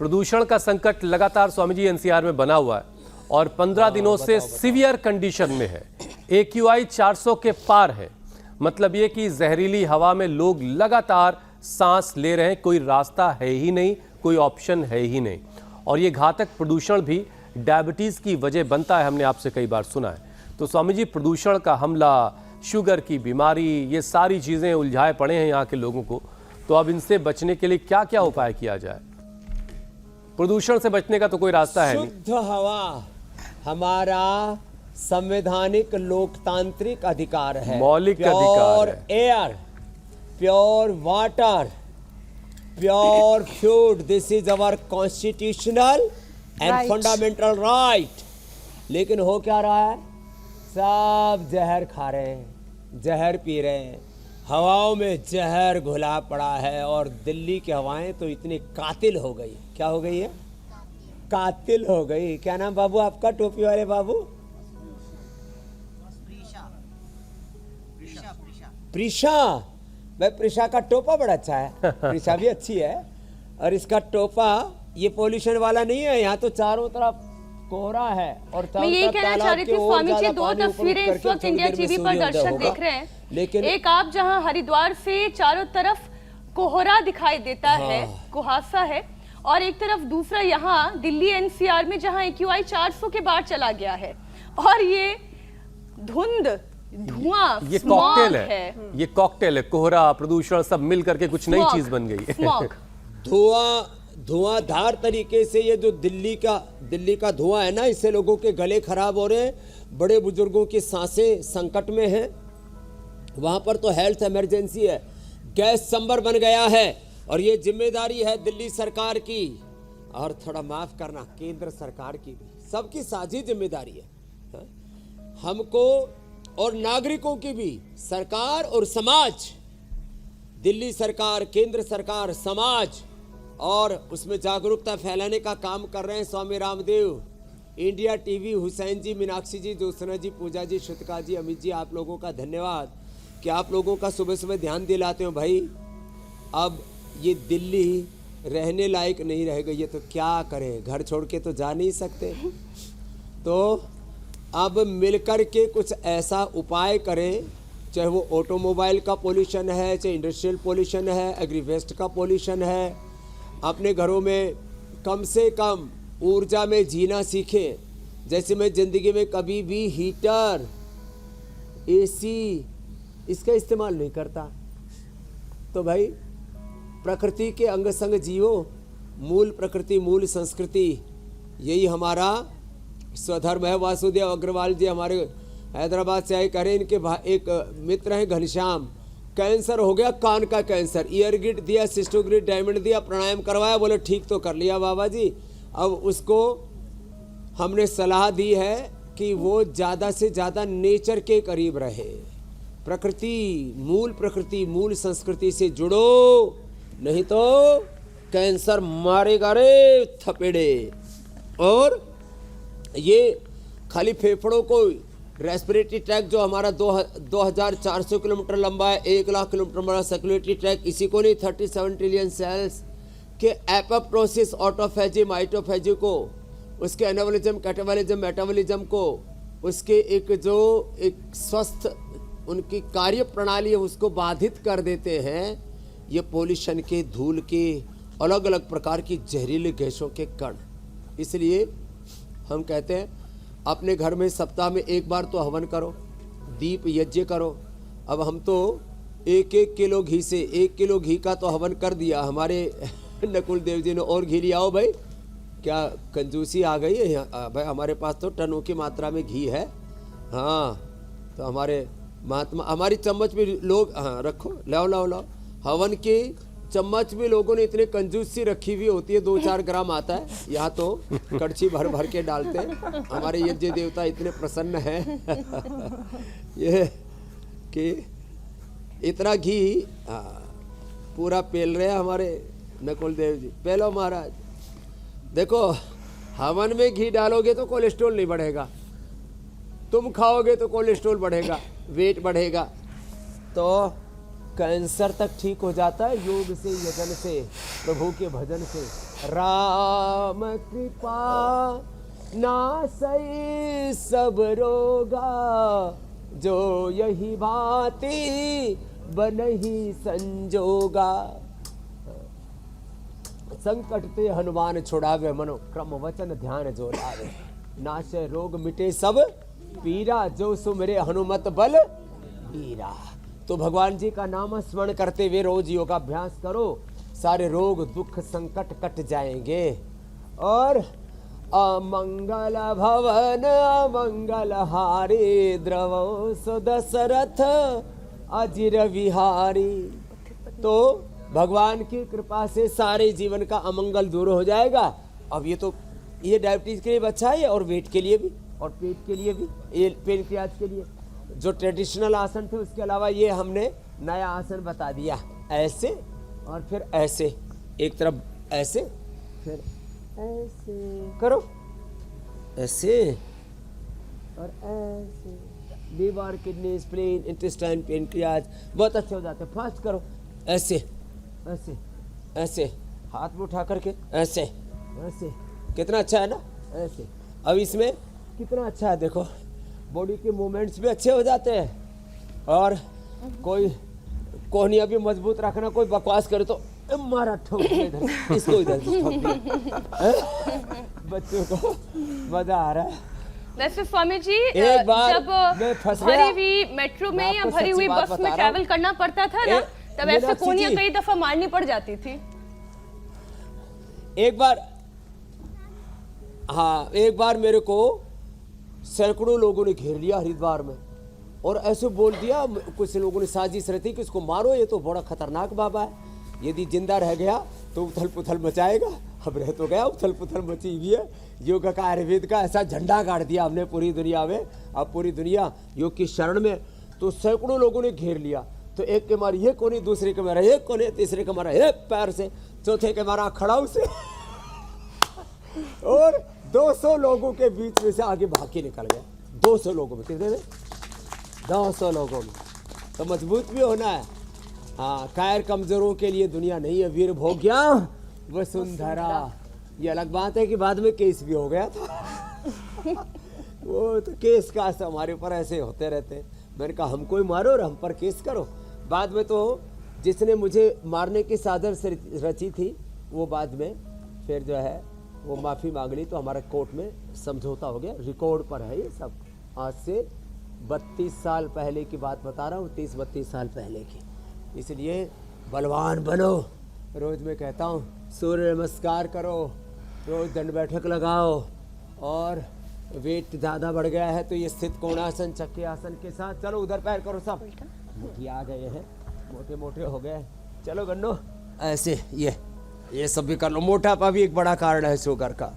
प्रदूषण का संकट लगातार स्वामी जी एनसीआर में बना हुआ है और 15 दिनों से सीवियर कंडीशन में है। AQI 400 के पार है। मतलब ये कि जहरीली हवा में लोग लगातार सांस ले रहे हैं, कोई रास्ता है ही नहीं, कोई ऑप्शन है ही नहीं। और ये घातक प्रदूषण भी डायबिटीज की वजह बनता है, हमने आपसे कई बार सुना है। तो स्वामी जी, प्रदूषण का हमला, शुगर की बीमारी, ये सारी चीजें उलझाए पड़े हैं यहाँ के लोगों को। तो अब इनसे बचने के लिए क्या क्या उपाय किया जाए? प्रदूषण से बचने का तो कोई रास्ता है नहीं। शुद्ध हवा हमारा संवैधानिक लोकतांत्रिक अधिकार है, मौलिक अधिकार है। Pure air, pure water, pure food, this is our constitutional and fundamental right. लेकिन हो क्या रहा है? सब जहर खा रहे हैं, जहर पी रहे हैं, हवाओं में जहर घुला पड़ा है। और दिल्ली की हवाएं तो इतनी कातिल हो गई। क्या हो गई है? कातिल हो गई। क्या नाम बाबू आपका, टोपी वाले बाबू? प्रीशा। भाई प्रीशा का टोपा बड़ा अच्छा है, प्रीशा भी अच्छी है। और इसका टोपा ये पोल्यूशन वाला नहीं है। यहाँ तो चारों तरफ कोहरा है और मैं ये कहना चाह रही थी स्वामी जी, दो तस्वीरें इस वक्त इंडिया टीवी पर दर्शक देख रहे हैं। लेकिन एक आप जहां हरिद्वार से चारों तरफ कोहरा दिखाई देता है, कुहासा है, और एक तरफ दूसरा यहाँ दिल्ली एनसीआर में जहां AQI 400 के बाहर चला गया है। और ये धुंध, धुआं, ये कॉकटेल है, ये कॉकटेल है। कोहरा, प्रदूषण सब मिल करके कुछ नई चीज बन गई है। धुआंधार तरीके से ये जो दिल्ली का धुआं है ना, इससे लोगों के गले खराब हो रहे हैं, बड़े बुजुर्गों की सांसें संकट में हैं। वहां पर तो हेल्थ इमरजेंसी है, गैस चैम्बर बन गया है। और ये जिम्मेदारी है दिल्ली सरकार की, और थोड़ा माफ करना केंद्र सरकार की भी, सबकी साझी जिम्मेदारी है। हमको और नागरिकों की भी, सरकार और समाज, दिल्ली सरकार, केंद्र सरकार, समाज, और उसमें जागरूकता फैलाने का काम कर रहे हैं स्वामी रामदेव, इंडिया टीवी, हुसैन जी, मीनाक्षी जी, ज्योत्सना जी, पूजा जी, श्रुतिका जी, अमित जी, आप लोगों का धन्यवाद कि आप लोगों का सुबह सुबह ध्यान दिलाते हो। भाई अब ये दिल्ली रहने लायक नहीं रह गई है, तो क्या करें? घर छोड़ के तो जा नहीं सकते। तो अब मिलकर के कुछ ऐसा उपाय करें, चाहे वो ऑटोमोबाइल का पोल्यूशन है, चाहे इंडस्ट्रियल पोल्यूशन है, एग्री वेस्ट का पोल्यूशन है। अपने घरों में कम से कम ऊर्जा में जीना सीखें। जैसे मैं ज़िंदगी में कभी भी हीटर, AC इसका इस्तेमाल नहीं करता। तो भाई प्रकृति के अंग संग जियो, मूल प्रकृति, मूल संस्कृति, यही हमारा स्वधर्म है। वासुदेव अग्रवाल जी हमारे हैदराबाद से आए, कह रहे इनके एक मित्र हैं घनश्याम, कैंसर हो गया, कान का कैंसर, ईयर गिट दिया, सिस्टोग्रिड डायमंड दिया, प्राणायाम करवाया, बोले ठीक तो कर लिया बाबा जी। अब उसको हमने सलाह दी है कि वो ज़्यादा से ज़्यादा नेचर के करीब रहे, प्रकृति, मूल संस्कृति से जुड़ो, नहीं तो कैंसर मारेगा रे थपेड़े। और ये खाली फेफड़ों को, रेस्पिरेटरी ट्रैक जो हमारा 2400 किलोमीटर लंबा है, 1 लाख किलोमीटर बड़ा सर्कुलेटरी ट्रैक, इसी को नहीं 37 ट्रिलियन सेल्स के एपोप्टोसिस, ऑटोफेजी, माइटोफेजी को, उसके एनाबॉलिज्म, कैटाबॉलिज्म, मेटाबॉलिज्म को, उसके एक स्वस्थ उनकी कार्य प्रणाली है उसको बाधित कर देते हैं। ये पोल्यूशन के, धूल के, अलग अलग प्रकार की जहरीली गैसों के कण। इसलिए हम कहते हैं अपने घर में सप्ताह में 1 बार तो हवन करो, दीप यज्ञ करो। अब हम तो 1-1 किलो घी से, 1 किलो घी का तो हवन कर दिया। हमारे नकुल देव जी ने और घी लिया हो भाई, क्या कंजूसी आ गई है यहाँ? भाई हमारे पास तो टनों की मात्रा में घी है। हाँ, तो हमारे महात्मा, हमारी चम्मच भी लोग, हाँ रखो, लाओ हवन की चम्मच भी लोगों ने इतने कंजूस सी रखी हुई होती है, 2-4 ग्राम आता है। यहाँ तो कड़छी भर भर के डालते हैं। हमारे यज्ञ देवता इतने प्रसन्न हैं ये कि इतना घी पूरा पेल रहे हैं हमारे नकुल देव जी। पेलो महाराज, देखो हवन में घी डालोगे तो कोलेस्ट्रॉल नहीं बढ़ेगा, तुम खाओगे तो कोलेस्ट्रॉल बढ़ेगा, वेट बढ़ेगा। तो कैंसर तक ठीक हो जाता है योग से, यजन से, प्रभु के भजन से। राम कृपा नासई सब रोगा, जो यही भांति बनहि संजोगा। संकट ते हनुमान छुड़ावे, मनो क्रम वचन ध्यान जो लावे। नाशे रोग मिटे सब पीरा, जो सुमिरे हनुमत बल बीरा। तो भगवान जी का नाम स्मरण करते हुए रोज योगाभ्यास करो, सारे रोग दुख संकट कट जाएंगे। और अमंगल भवन अमंगल हारी, द्रवो सुदशरथ अजिर विहारी। तो भगवान की कृपा से सारे जीवन का अमंगल दूर हो जाएगा। अब ये डायबिटीज के लिए भी अच्छा है, और वेट के लिए भी, और पेट के लिए भी, ये पेनक्रियाज के लिए। जो ट्रेडिशनल आसन थे उसके अलावा ये हमने नया आसन बता दिया। ऐसे और फिर ऐसे, एक तरफ ऐसे, फिर ऐसे करो, ऐसे और ऐसे। Liver, kidney, spleen, intestine, pancreas बहुत अच्छे हो जाते हैं। फास्ट करो, ऐसे ऐसे ऐसे, हाथ में उठा करके ऐसे ऐसे। कितना अच्छा है ना, ऐसे। अब इसमें कितना अच्छा है, देखो बॉडी के मूवमेंट्स भी अच्छे हो जाते हैं। और कोई कोहनिया भी मजबूत रखना, कोई बकवास करे तो मारा ठोक इधर, इसको इधर ठोक दिया। बच्चों को मजा आ रहा है। वैसे स्वामी जी, एक बार जब मैं फंस भरी गया। हुई मेट्रो में मैं या आपको भरी सच्ची हुई बात बस बता में रहा ट्रैवल हूँ। करना पड़ता था ना, तब ऐसे मीनाक्षी कोहनियां जी, कई दफा मारनी पड़ जाती थी। एक बार, हाँ एक बार मेरे को सैकड़ों लोगों ने घेर लिया हरिद्वार में, और ऐसे बोल दिया, कुछ लोगों ने साजिश रही कि इसको मारो, ये तो बड़ा खतरनाक बाबा है, यदि जिंदा रह गया तो उथल पुथल मचाएगा। अब रह तो गया, उथल पुथल मची हुई है। योग का, आयुर्वेद का ऐसा झंडा गाड़ दिया हमने पूरी दुनिया में। अब पूरी दुनिया योग की शरण में। तो सैकड़ों लोगों ने घेर लिया। तो एक के मारा ये कोने, दूसरे के मारा एक कोने, तीसरे के मारा एक पैर से, चौथे के मारा खड़ाऊ से, और 200 लोगों के बीच में से आगे भाग के निकल गया। 200 लोगों में, कितने में? 200 लोगों में। तो मजबूत भी होना है। हाँ, कायर कमजोरों के लिए दुनिया नहीं है, वीर भोग्या वसुंधरा। ये अलग बात है कि बाद में केस भी हो गया था। वो तो केस का हमारे ऊपर ऐसे होते रहते हैं। मैंने कहा हमको ही मारो और हम पर केस करो। बाद में तो जिसने मुझे मारने की साजिश रची थी, वो बाद में फिर जो है वो माफ़ी मांग ली, तो हमारा कोर्ट में समझौता हो गया। रिकॉर्ड पर है ये सब। आज से 32 साल पहले की बात बता रहा हूँ, 30-32 साल पहले की। इसलिए बलवान बनो। रोज़ मैं कहता हूँ सूर्य नमस्कार करो, रोज़ दंड बैठक लगाओ, और वेट ज़्यादा बढ़ गया है तो ये स्थित कोणासन, चक्के आसन के साथ चलो, उधर पैर करो। सब मोटी आ गए हैं, मोटे मोटे हो गए। चलो गन्नो, ऐसे ये सब भी कर लो। मोटापा भी एक बड़ा कारण है शुगर का।